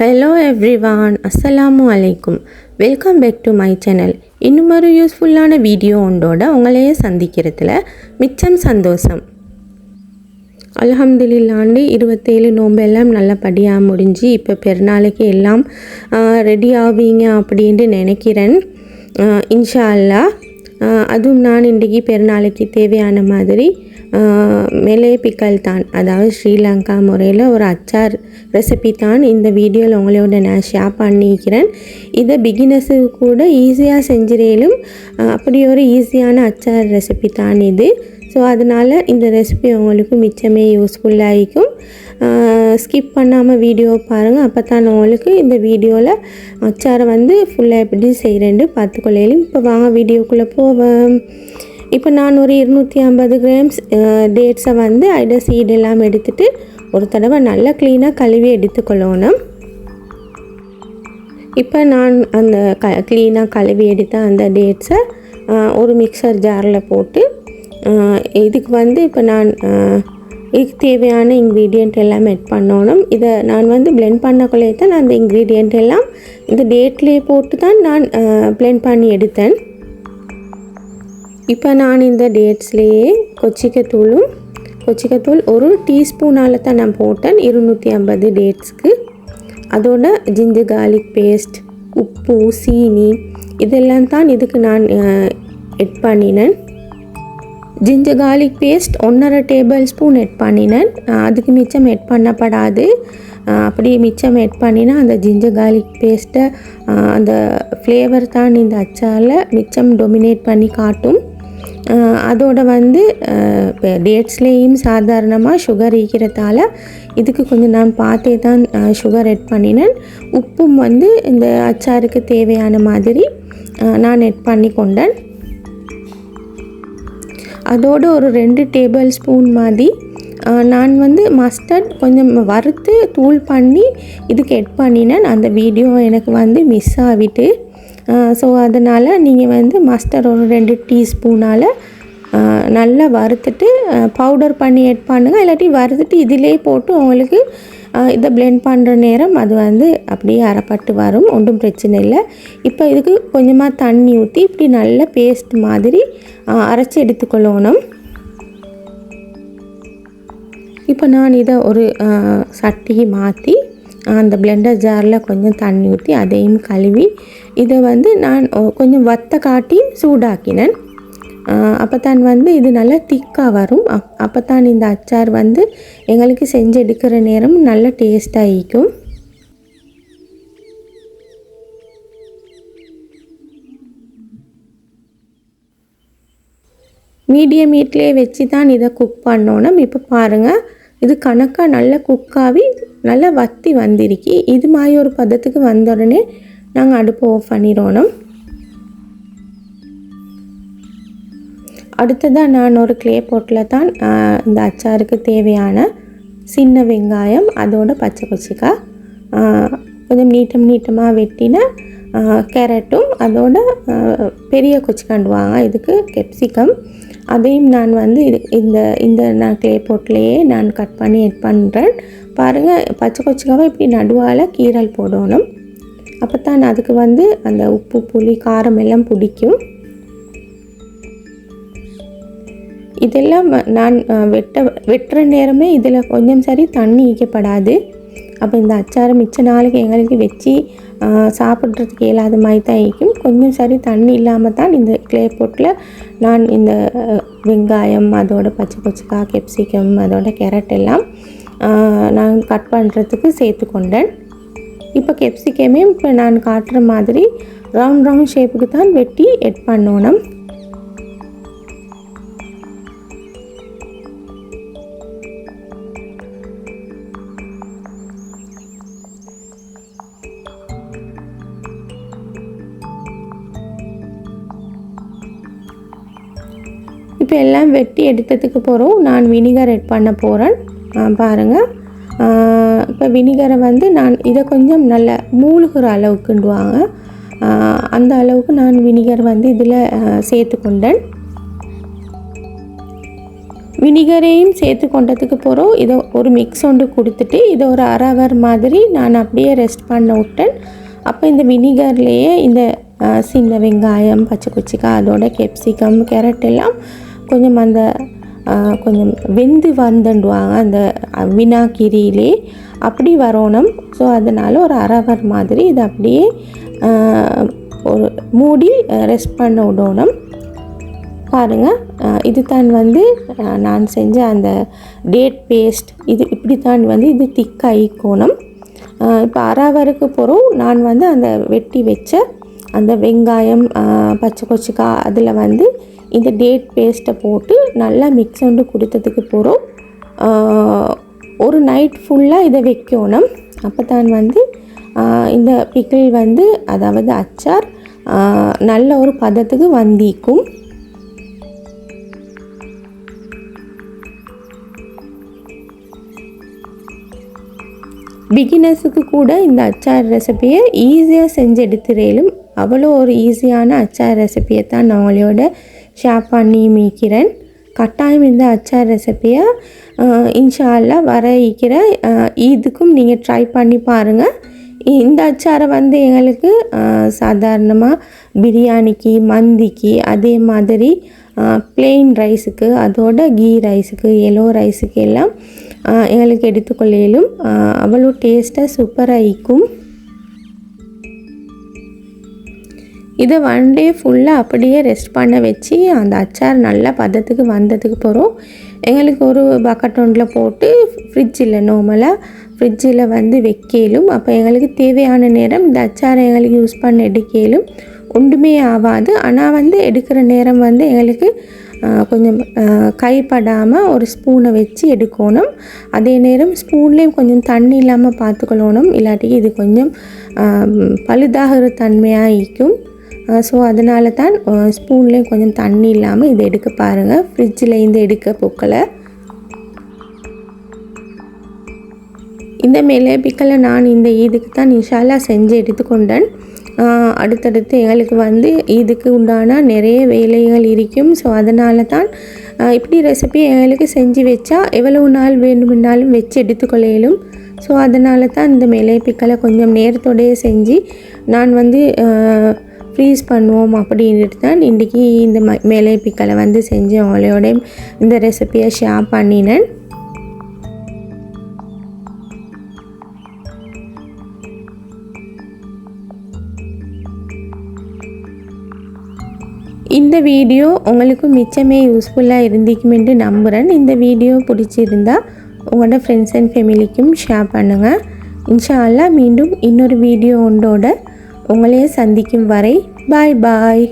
Hello everyone, Assalamu alaikum. Welcome back to my channel. இன்னும் ஒரு யூஸ்ஃபுல்லான வீடியோ ஒன்றோட உங்களையே சந்திக்கிறதுல மிச்சம் சந்தோஷம். அல்ஹம்துலில்லாஹ் 27 நோன்பு எல்லாம் நல்லபடியாக முடிஞ்சு இப்போ பெருநாளைக்கு எல்லாம் ரெடி ஆவீங்க அப்படின்னு நினைக்கிறேன். இன்ஷா அல்லாஹ். அதுவும் நான் இன்றைக்கி பெருநாளைக்கு தேவையான மாதிரி மெலே பிக்கல் தான், அதாவது ஸ்ரீலங்கா முறையில் ஒரு அச்சார் ரெசிபி தான் இந்த வீடியோவில் உங்களோட நான் ஷேர் பண்ணிக்கிறேன். இதை பிகினர்ஸுக்கு கூட ஈஸியாக செஞ்சிடலும், அப்படி ஒரு ஈஸியான அச்சார் ரெசிபி தான் இது. ஸோ அதனால் இந்த ரெசிபி உங்களுக்கு மிச்சமே யூஸ்ஃபுல்லாகிக்கும். ஸ்கிப் பண்ணாமல் வீடியோ பாருங்கள், அப்போ தான் உங்களுக்கு இந்த வீடியோவில் அச்சாரை ஃபுல்லாக எப்படி செய்கிறேன்னு பார்த்துக்கொள்ளையிலும். இப்போ வாங்க வீடியோக்குள்ளே போவேன். இப்போ நான் ஒரு 250 கிராம்ஸ் டேட்ஸை ஐட சீடு எல்லாம் எடுத்துகிட்டு ஒரு தடவை நல்லா க்ளீனாக கழுவி எடுத்துக்கொள்ளணும். இப்போ நான் அந்த க்ளீனாக கழுவி எடுத்த அந்த டேட்ஸை ஒரு மிக்சர் ஜாரில் போட்டு இதுக்கு இப்போ நான் இதுக்கு தேவையான இன்க்ரீடியண்ட் எல்லாம் ஆட் பண்ணணும். இதை நான் பிளெண்ட் பண்ணக்குள்ளே தான் அந்த இன்க்ரீடியண்ட் எல்லாம் இந்த டேட்லேயே போட்டு தான் நான் பிளெண்ட் பண்ணி எடுத்தேன். இப்போ நான் இந்த டேட்ஸ்லேயே கொச்சிக்கத்தூள் ஒரு டீஸ்பூனால் தான் நான் போட்டேன் 250 டேட்ஸ்க்கு. அதோட ஜிஞ்சர் கார்லிக் பேஸ்ட், உப்பு, சீனி இதெல்லாம் தான் இதுக்கு நான் எட் பண்ணினேன். Ginger garlic paste 1.5 table spoon add பண்ணினேன். அதுக்கு மிச்சம் எட் பண்ணப்படாது. அப்படி மிச்சம் எட் பண்ணினா அந்த ஜிஞ்சர் கார்லிக் பேஸ்ட்டை அந்த ஃப்ளேவர் தான் இந்த அச்சாரில் மிச்சம் டொமினேட் பண்ணி காட்டும். அதோட இப்போ டேட்ஸ்லேயும் சாதாரணமாக சுகர் ஈக்கிறதால இதுக்கு கொஞ்சம் நான் பார்த்தே தான் சுகர் எட் பண்ணினேன். உப்பும் இந்த அச்சாருக்கு தேவையான மாதிரி நான் எட் பண்ணி கொண்டேன். அதோடு ஒரு 2 டேபிள் ஸ்பூன் மாதிரி நான் மஸ்டர்ட் கொஞ்சம் வறுத்து தூள் பண்ணி இதுக்கு எட் பண்ணினேன். அந்த வீடியோ எனக்கு மிஸ் ஆகிட்டு. ஸோ அதனால் நீங்கள் மஸ்டர்ட் ஒரு 2 டீஸ்பூனால் நல்லா வறுத்துட்டு பவுடர் பண்ணி எட் பண்ணுங்கள். இல்லாட்டி வறுத்துட்டு இதிலே போட்டு உங்களுக்கு இதை பிளெண்ட் பண்ணுற நேரம் அது அப்படியே அரைப்பட்டு வரும், ஒன்றும் பிரச்சனை இல்லை. இப்போ இதுக்கு கொஞ்சமாக தண்ணி ஊற்றி இப்படி நல்ல பேஸ்ட் மாதிரி அரைச்சி எடுத்துக்கொள்ளணும். இப்போ நான் இதை ஒரு சட்டிக்கு மாற்றி அந்த பிளெண்டர் ஜாரில் கொஞ்சம் தண்ணி ஊற்றி அதையும் கழுவி இதை நான் கொஞ்சம் வத்த காட்டி சூடாக்கினேன். அப்போ தான் இது நல்லா திக்காக வரும். அப்போ தான் இந்த அச்சார் எங்களுக்கு செஞ்சு எடுக்கிற நேரம் நல்ல டேஸ்ட்டாக இருக்கும். மீடியம் ஹீட்லேயே வச்சு தான் இதை குக் பண்ணணும். இப்போ பாருங்கள், இது கணக்காக நல்லா குக்காகி நல்லா வத்தி வந்திருக்கு. இது மாதிரி ஒரு பதத்துக்கு வந்த உடனே நாங்கள் அடுப்பை ஆஃப் பண்ணிடணும். அடுத்ததாக நான் ஒரு க்ளே போட்டில் தான் இந்த அச்சாருக்கு தேவையான சின்ன வெங்காயம், அதோட பச்சை கொச்சிக்காய், கொஞ்சம் நீட்டமாக வெட்டின கேரட்டும், அதோட பெரிய கொச்சிக்காண்டுவாங்க இதுக்கு கேப்சிகம், அதையும் நான் இந்த நான் க்ளே போட்லேயே நான் கட் பண்ணி எட் பண்ணுறேன். பாருங்கள், பச்சை கொச்சிக்காவை இப்படி நடுவால் கீரல் போடணும். அப்போ தான் அதுக்கு அந்த உப்பு, புளி, காரம் எல்லாம் பிடிக்கும். இதெல்லாம் நான் வெட்டுற நேரமே இதில் கொஞ்சம் சரி தண்ணி ஈக்கப்படாது. அப்போ இந்த அச்சாரம் மிச்ச நாளைக்கு எங்களுக்கு வச்சு சாப்பிட்றதுக்கு இயலாத மாதிரி தான் ஈக்கும். கொஞ்சம் சரி தண்ணி இல்லாமல் தான் இந்த க்ளே போட்டில் நான் இந்த வெங்காயம், அதோட பச்சை கொச்சிக்காய், கேப்சிகம், அதோட கேரட் எல்லாம் நான் கட் பண்ணுறதுக்கு சேர்த்து கொண்டேன். இப்போ கேப்சிகமே இப்போ நான் காட்டுற மாதிரி ரவுண்ட் ஷேப்புக்கு தான் வெட்டி எட் பண்ணணும். இப்போ எல்லாம் வெட்டி எடுத்ததுக்கு போகிறோம் நான் வினிகர் எட் பண்ண போகிறேன். பாருங்கள், இப்போ வினிகரை நான் இதை கொஞ்சம் நல்லா மூழ்கிற அளவுக்குண்டுவாங்க, அந்த அளவுக்கு நான் வினிகர் இதில் சேர்த்து கொண்டேன். வினிகரையும் சேர்த்து கொண்டதுக்கு போகிறோம். இதை ஒரு மிக்ஸ் ஒன்று கொடுத்துட்டு இதை ஒரு அரை ஹவர் மாதிரி நான் அப்படியே ரெஸ்ட் பண்ண விட்டேன். அப்போ இந்த வினிகர்லேயே இந்த சின்ன வெங்காயம், பச்சை குச்சிக்காய், அதோட கேப்சிகம், கேரட் எல்லாம் கொஞ்சம் அந்த கொஞ்சம் வெந்து வந்துடுவாங்க அந்த வினாகிரியிலே அப்படி வரணும். ஸோ அதனால் ஒரு அரை ஹவர் மாதிரி இதை அப்படியே ஒரு மூடி ரெஸ்ட் பண்ண விடணும். பாருங்கள், இது தான் நான் செஞ்ச அந்த டேட் பேஸ்ட். இது இப்படி தான் இது திக்காயிக்கோணும். இப்போ அரை ஹவருக்கு பிறகு நான் அந்த வெட்டி வச்ச அந்த வெங்காயம், பச்சை கொச்சிக்காய் அதில் இந்த டேட் பேஸ்ட்டை போட்டு நல்லா மிக்ஸ் ஒன்று கொடுத்ததுக்கு பிறகு ஒரு நைட் ஃபுல்லாக இதை வைக்கணும். அப்போ தான் இந்த பிக்கிள் அதாவது அச்சார் நல்ல ஒரு பதத்துக்கு வந்திக்கும். பிகினர்ஸுக்கு கூட இந்த அச்சார் ரெசிபியை ஈஸியாக செஞ்சு எடுத்துடலும். அவ்வளோ ஒரு ஈஸியான அச்சார் ரெசிபியை தான் நான் உங்களோட ஷேர் பண்ணி மீக்கிறேன். கட்டாயம் இந்த அச்சார் ரெசிபியை இன்ஷா அல்லாஹ் வர இருக்கிற இதுக்கும் நீங்கள் ட்ரை பண்ணி பாருங்கள். இந்த அச்சாரை எங்களுக்கு சாதாரணமாக பிரியாணிக்கு, மந்திக்கு, அதே மாதிரி பிளெயின் ரைஸுக்கு, அதோட கீ ரைஸுக்கு, எல்லோ ரைஸுக்கு எல்லாம் எங்களுக்கு எடுத்துக்கொள்ளையிலும் அவ்வளோ டேஸ்ட்டாக சூப்பராக இருக்கும். இதை ஒன் டே ஃபுல்லாக அப்படியே ரெஸ்ட் பண்ண வச்சு அந்த அச்சார் நல்ல பதத்துக்கு வந்ததுக்கு போகிறோம். எங்களுக்கு ஒரு பக்கெட் ஒன்றில் போட்டு ஃப்ரிட்ஜில் நார்மலாக ஃப்ரிட்ஜில் வைக்கலும். அப்போ எங்களுக்கு தேவையான நேரம் இந்த அச்சாரை எங்களுக்கு யூஸ் பண்ண எடுக்கலும். ஒன்றுமே ஆகாது. ஆனால் எடுக்கிற நேரம் எங்களுக்கு கொஞ்சம் கைப்படாமல் ஒரு ஸ்பூனை வச்சு எடுக்கணும். அதே நேரம் ஸ்பூன்லேயும் கொஞ்சம் தண்ணி இல்லாமல் பார்த்துக்கொள்ளணும். இல்லாட்டி இது கொஞ்சம் பழுதாகிற தன்மையாக இருக்கும். ஸோ அதனால தான் ஸ்பூன்லேயும் கொஞ்சம் தண்ணி இல்லாமல் இதை எடுக்க பாருங்கள். ஃப்ரிட்ஜில் இந்த எடுக்க பொக்கலை. இந்த மேலே பிக்கலை நான் இந்த ஈதுக்கு தான் இன்ஷா அல்லாஹ் செஞ்சு எடுத்துக்கொண்டேன். அடுத்தடுத்து எங்களுக்கு இதுக்கு உண்டான நிறைய வேலைகள் இருக்கும். ஸோ அதனால தான் இப்படி ரெசிபி எங்களுக்கு செஞ்சு வச்சா எவ்வளவு நாள் வேண்டுமென்னாலும் வச்சு எடுத்துக்கொள்ளையிலும். ஸோ அதனால தான் இந்த மேலே பிக்கலை கொஞ்சம் நேரத்தோடையே செஞ்சு நான் ஃப்ரீஸ் பண்ணுவோம் அப்படின்ட்டு தான் இன்றைக்கி இந்த மேலே பிக்கலை செஞ்சு அவங்களோட இந்த ரெசிபியை ஷேர் பண்ணினேன். இந்த வீடியோ உங்களுக்கு மிச்சமே யூஸ்ஃபுல்லாக இருந்திக்குமென்று நம்புகிறேன். இந்த வீடியோ பிடிச்சிருந்தா உங்களோட ஃப்ரெண்ட்ஸ் அண்ட் ஃபேமிலிக்கும் ஷேர் பண்ணுங்கள். இன்ஷா அல்லாஹ் மீண்டும் இன்னொரு வீடியோ ஒன்றோட உங்களையே சந்திக்கும் வரை பாய் பாய்.